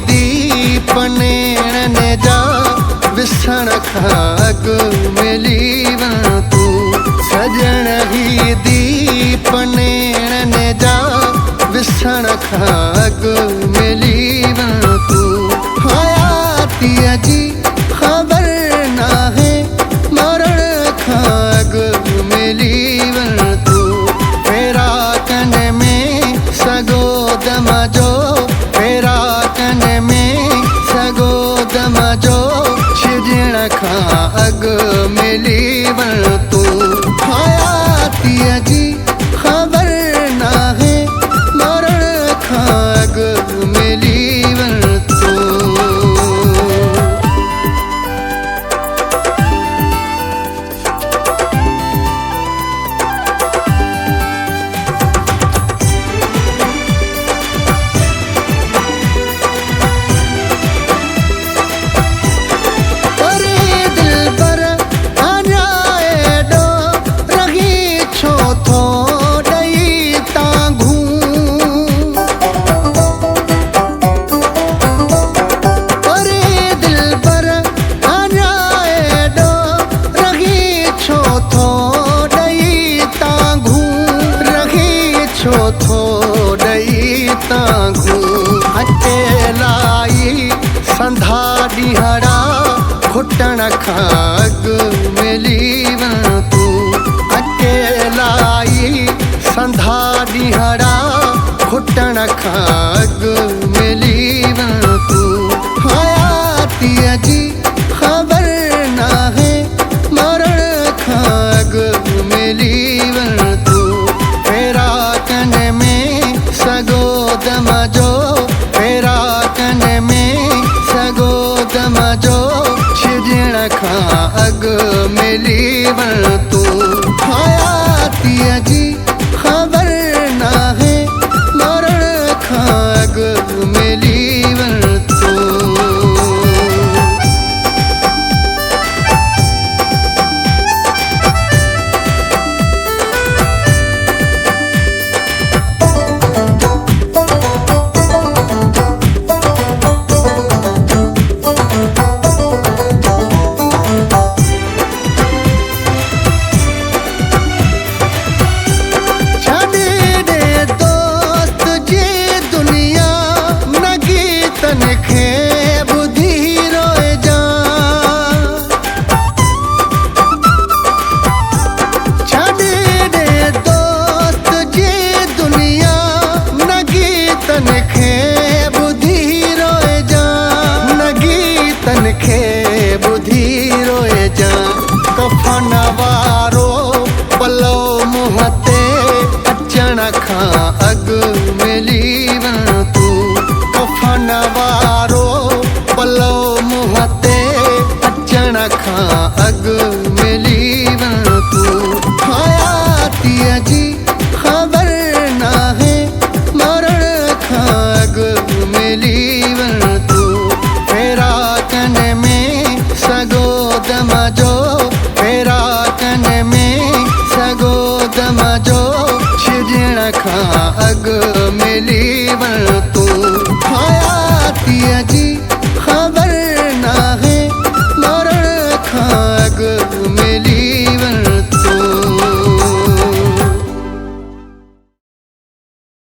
दीप नेणने जा विसण खां अॻु मिली वञ तूं। सजण ही दीप नेणने जा विसण खां अॻु मिली वञ तूं। हयातीअ जी ख़बर नाहे मरण खां अॻु मिली वञ तूं। फेरा कन में सॻो दम जो फेरा कन में सॻो दम जो छिजण खां अॻु मिली वञ तूं। हयातीअ जी ख़बर नाहे मरण खां अॻु मिली वञ तूं। थो ॾई तांगू अकेलाई संधा ॾींहड़ा खुटण खां अॻु मिली वञ तूं। अकेलाई संधा ॾींहड़ा खुटण खां अॻु मिली वञ तूं। हयातीअ जी ख़बर नाहे मरण खां अॻु मिली वञ तूं। फेरा कन में सॻो दम जो फेरा कन में सॻो दम जो छिजण खां अॻु मिली वञ तूं। हयातीअ जी ख़बर नाहे मरण खां अॻु मिली वञ तूं। कफन वारो पलो मुंहं ते अचण खां अॻु मिली